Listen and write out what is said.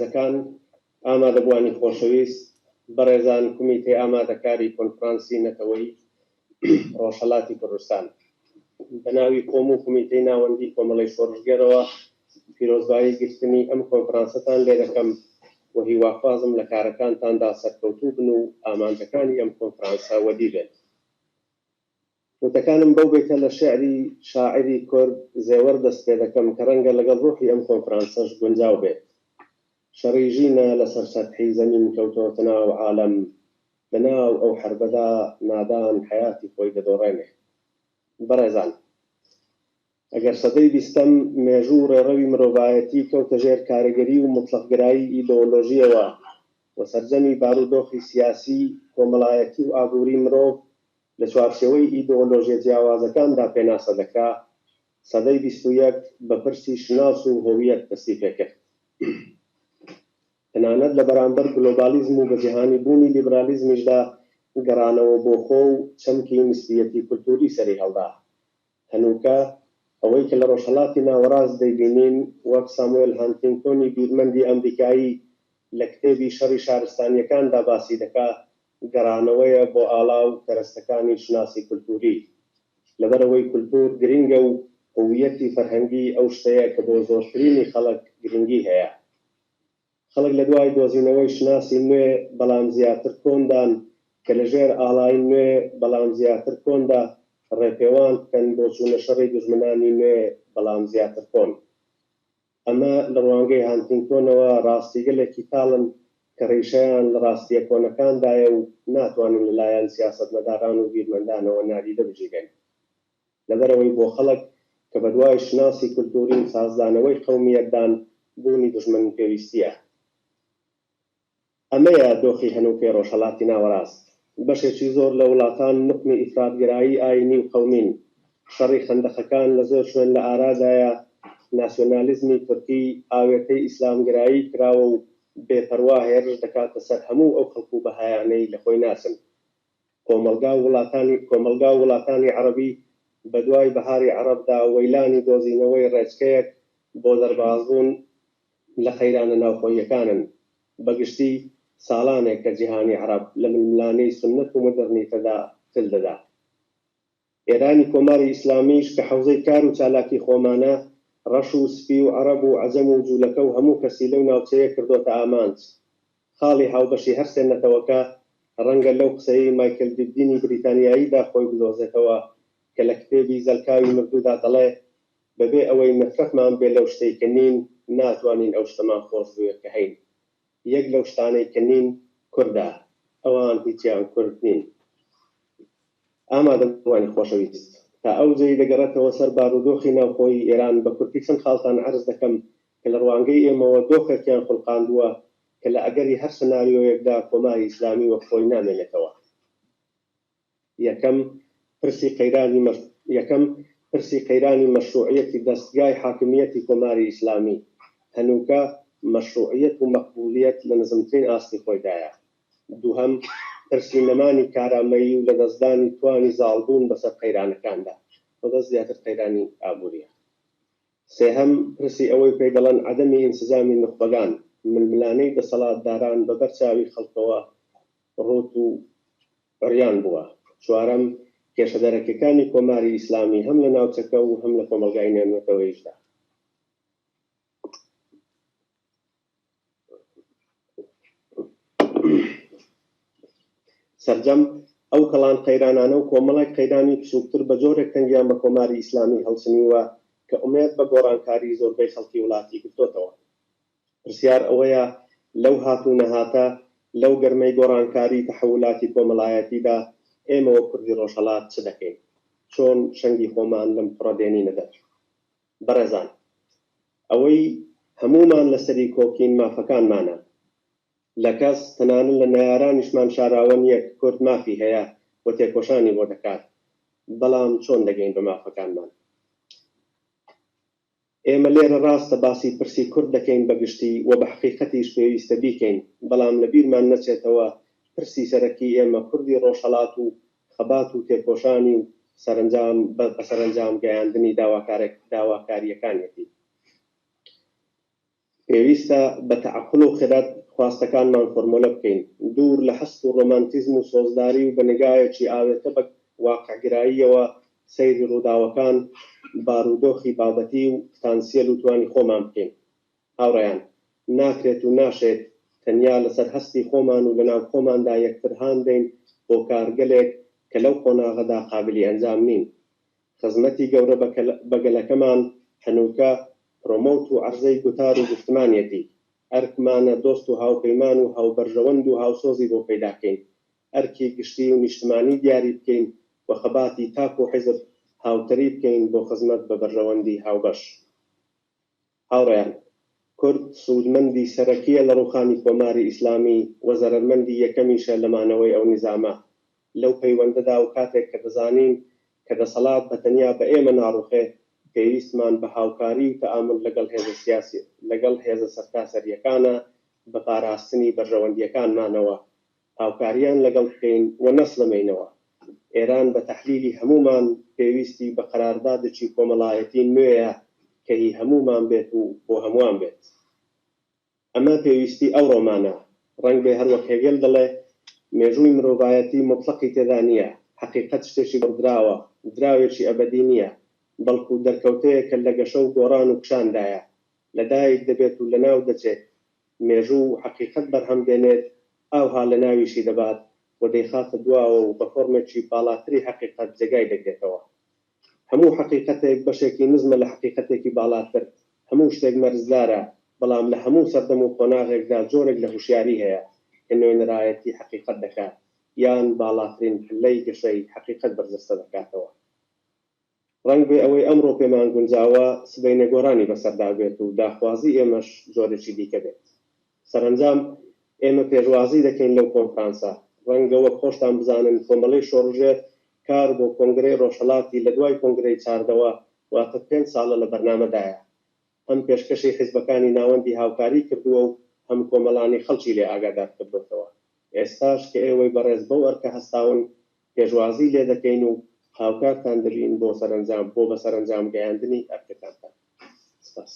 بەڕێزەکان ئامادەبوانی خۆشەویست بەڕێزان کمیتەی ئامادەکاری کۆنفرانسی نەتەوەی ڕۆژهەڵاتی کوردستان بەناوی کۆم و کمیتەی ناوەندی کۆمەڵەی شۆڕژگەرەوە پیرۆزبایی گرتنی ئەم کۆنفرانسەتان لێ دەکەم و هیواخوازم لە کارەکانتاندا سەرکەوتوو بن و ئامانجەکانی ئەم کۆنفرانسە وەدی بێت. وتەکانم بەو بیتە لە شێعری شاعری کورد زێوەر دەست پێ دەکەم کە ڕەنگە لەگەڵ ڕوحی ئەم کۆنفرانسەش گونجاو بێت. شەڕی ژینە لەسەر سەتحی زەمین کەوتۆتە ناو عالەم، بەناو ئەو حربەدا نادان حیاتی خۆی دەدۆڕێنێ. بەڕێزان، ئەگەر سەدەی بیستەم مێژوو ڕێڕەوی مرۆڤایەتی کەوتە ژێر کارەگەری و مطلقگرایی ئیدۆلۆژیەوە و سەرجەمی بارودۆخی سیاسی کۆمەڵایەتی و ئابووری مرۆڤ لە چوارچێوەی ئیدۆلۆژیە جیاوازەکاندا پێناسە دەکرا، سەدەی 21 بە پرسی شناس و هۆویەت دەستی پێکرد. تەنانەت لە بەرامبەر گلۆبالیزم و بەجیهانی بوونی لیبرالیزمیشدا گەڕانەوە بۆ خۆ و چەمکی نسبیەتی کولتوری سەری هەڵدا. هەنووکە ئەوەی کە لە ڕۆژهەڵاتی ناوەڕاست دەیبینین وەک ساموێل هانتینگتۆنی بیرمەندی ئەمریکایی لە کتێبی شەڕی شارستانیەکاندا باسی دەکات، گەڕانەوەیە بۆ ئاڵاو کەرەستەکانی شناسی کولتوری، لەبەرەوەی کولتور گرنگە و هویەتی فەرهەنگی ئەو شتەیە کە بۆ زۆرترینی خەڵک گرنگی هەیە. خەڵک لە دوای دۆزینەوەی شناسی نوێ بەڵام زیاتر کۆندان کە لەژێر ئاڵای نوێ بەڵام زیاتر کۆندا ڕێپێوان بکەن بۆ چوونە شەڕی دوژمنانی نوێ بەڵام زیاتر کۆن. ئەمە لە ڕوانگەی هانتینگتۆنەوە ڕاستیگەلێکی تاڵن کە ڕیشەیان لە ڕاستیە کۆنەکاندایە و ناتوانین لەلایەن سیاسەتمەداران و بیرمەندانەوە نادیدە بژیگەن. لەبەرەوەی بۆ خەڵک کە بەدوای شناسی کولتوری سازدانەوەی قەومیەتدان بوونی دوژمن پێویستیە. ئەمەیە دۆخی هەنووکەی ڕۆژهەڵاتی ناوەڕاست. بەشێکی زۆر لە وڵاتان نقمی ئیفراتگرایی ئاینی و قەومین. شەڕی خەندەقەکان لە زۆر شوێن لە ئارادایە ناسیۆنالیزمی تورکی ئاوێتەی ئیسلامگرایی کراوە و بێپەروا هێرش دەکاتە سەر هەموو ئەو خەڵک و بەهایانەی لە خۆی ناسن. کۆمەلگا وڵاتانی عەرەبی بەدوای بەهاری عەرەبدا وەیلانی دۆزینەوەی ڕێچکەیەک بۆ دەربازبوون لە خەیرانە ناوخۆییەکانن، بەگشتی ساڵانێک کە جیهانی عەرەب لە ململانەی سوننەت و مۆدەرنیتەدا تل دەدا. ئێرانی کۆماری ئیسلامیش کە حەوزەی کار و چالاکی خۆمانە ڕەش و سپی و عەرەب و عەجەم و جوولەکە و هەموو کەسی لەو ناوچەیە کردۆتە ئامانج. خاڵی هاوبەشی هەر سێ نەتەوەکە ڕەنگە لەو قسەی مایکل دیبدینی بریتانیاییدا خۆی بدۆزێتەوە کە لە کتێبی زەلکاوی مردوودا دەڵێ بەبێ ئەوەی نەفرەتمان بێ لەو شتەی کە نین ناتوانین ئەو شتەمان خۆش بوێت کە هەین. یەک لەو شتانەی کە نین کوردە، ئەوان هیچیان کورد نین. ئامادەبوانی خۆشەویست، تا ئەو جێی دەگەڕێتەوە سەر بارودۆخی ناوخۆی ئێران بە کورتی چەند خاڵتان عەرز دەکەم کە لە ڕوانگەی ئێمەوە دۆخێکیان خوڵقاندووە کە لە ئەگەری هەر سناریۆیەکدا کۆماری ئیسلامی وەک خۆی نامێنێتەوە. یەکەم پرسی قەیرانی مەشروعیەتی دەستگای حاکمیەتی کۆماری ئیسلامی. هەنووکە مەشروعیەت و مەقبولیەت لە نزمترین ئاستی خۆیدایە. دووهەم پرسی نەمانی کارامەیی و لە دەستدانی توانی زاڵبوون بەسەر قەیرانەکاندا، بەدەست زیاتر قەیرانی ئابووریە. سێهەم پرسی ئەوەی پێی دەڵێن عەدەمی ئینسجامی نخبەگان، ململانەی دەسەڵاتداران بە بەرچاوی خەڵکەوە ڕوت و عریان بووە. چوارەم کێشە دەرەکیەکانی کۆماری ئیسلامی هەم لە ناوچەکە و هەم لە کۆمەلگای نێونەتەوەییشدا. سەرجەم ئەو کەڵان قەیرانانە و کۆمەڵێک قەیرانی بچووکتر بە جۆرێک تەنگیان بە کۆماری ئیسلامی هەڵسنیوە کە ئومێد بە گۆڕانکاری زۆربەی خەڵکی وڵاتی گرتوتەوە. پرسیار ئەوەیە لەو هاتوونەهاتە لەو گەرمەی گۆڕانکاری تەحولاتی کۆمەڵایەتیدا ئێمە وەک کوردی ڕۆژهەڵات چ دەکەین؟ چۆن شەنگی خۆمان لەم پڕەدێنینە دەر؟ بەڕێزان، ئەوەی هەموومان لەسەری کۆکین مافەکانمانە. لە کەس تەنانەت لە نەیارانیشمان شاراوە نییە کە کورد مافی هەیە بۆ تێکۆشانی بۆ دەکات. بەڵام چۆن دەگەین بە مافەکانمان؟ ئێمە لێرە ڕاستە باسی پرسی کورد دەکەین بەگشتی و بە حەقیقەتیش پێویستە بیکەین، بەڵام لە بیرمان نەچێتەوە پرسی سەرەکی ئێمە کوردی ڕۆژهەڵات و خەبات و تێکۆشانی و بە سەرنجام گەیاندنی داواکاریەکانیەتی. پێویستە بە تەعەقل و خرد خواستەکانمان فۆرمۆلە بکەین، دوور لە هەست و ڕۆمانتیزم و سۆزداری و بەنگایەکی ئاوێتە بە واقعگراییەوە سەیری ڕووداوەکان بارودۆخی بابەتی و پتانسیەل و توانی خۆمان بکەین. هاوڕێیان، ناکرێت و ناشێت تەنیا لەسەر هەستی خۆمان و لەناو خۆماندا یەکتر هاندەین بۆ کارگەلێک کە لەو قۆناغەدا قابلی ئەنجام نین. خزمەتی گەورە بەگەلەکەمان هەنووکە پرۆمۆت و عەرزەی گوتار و گفتمانیەتی، ئەرکمانە دۆست و هاوپەیمان و هاوبەرژەوەند و هاوسۆزی بۆ پەیداکەین، ئەرکی گشتی و نیشتمانی دیاری بکەین و خەباتی تاک و حیزب هاوتەری بکەین بۆ خزمەت بە بەرژەوەندی هاوبەش. هاوڕێیان، کورد سوودمەندی سەرەکیە لە ڕووخانی کۆماری ئیسلامی و زەرمەندی یەکەمیشە لەمانەوەی ئەو نیزامە. لەو پەیوەندەدا و کاتێک کە دەزانین کە دەسەڵات بەتەنیا بە ئێمە ناڕوخێ، پێویستمان بە هاوکاری و تەئامل لەگەڵ هێزە سەرتاسەریەکانە بە پاراستنی بەرژەوەندیەکانمانەوە. هاوکاریان لەگەڵ بکەین و نەسڵمەینەوە. ئێران بە تەحلیلی هەمومان پێویستی بە قەراردادێکی کۆمەڵایەتی نوێیە کە هی هەمومان بێت و بۆ هەمووان بێت. ئەمە پێویستی ئەو ڕۆمانە، ڕەنگ بێ هەروەک هێگێل دەڵێ مێژووی مرۆڤایەتی مطلقی تێدا نییە، حەقیقەت شتێکی بڕدراوە، دراوێکی ئەبەدی نییە، بەڵکو دەرکەوتەیەکە لە گەشە و گۆڕان و کشاندایە، لەدایک دەبێت و لەناو دەچێت، مێژوو حەقیقەت بەرهەم دێنێت، ئاوها لە ناویشی دەبات و دەیخاتە دواوە و بە فۆرمێکی باڵاتری حەقیقەت جێگای دەگرێتەوە. هەموو حەقیقەتێک بەشێکی نزمە لە حەقیقەتێکی باڵاتر، هەموو شتێک مەرزدارە، بەڵام لە هەموو سەردەم و قۆناغێکدا جۆرێک لە هوشیاری هەیە کە نوێنەرایەتی حەقیقەت دەکات یان باڵاترین پلەی گەشەی حەقیقەت بەرجەستە دەکاتەوە. ڕەنگ بێ ئەوەی ئەمڕۆ پێمان گونجاوە سبەینە گۆڕانی بەسەردا بێت و داخوازی ئێمەش جۆرێکی دیکە بێت. سەرنجام ئێمە پێشوازی دەکەین لەو کۆنفرانسە، ڕەنگە وەک خۆشتان بزانن کۆمەڵەی شۆڕژێر کار بۆ کۆنگرەی ڕۆژهەڵاتی لە دوای کۆنگرەی چاردەوە واتە 5 ساڵە لە بەرنامەدایە. هەم پێشکەشی حیزبەکانی ناوەندی هاوکاری کردووە و هەم کۆمەڵانی خەڵکی لێ ئاگادار کردوێتەوە. ئێستاش کە ئێوەی بەڕێز بەو ئەرکە هەستاون پێشوازی لێ دەکەین و هاوکارتان دەبین بۆ بە سەرنجام گەیاندنی ئەرکەکانتان. سپاس.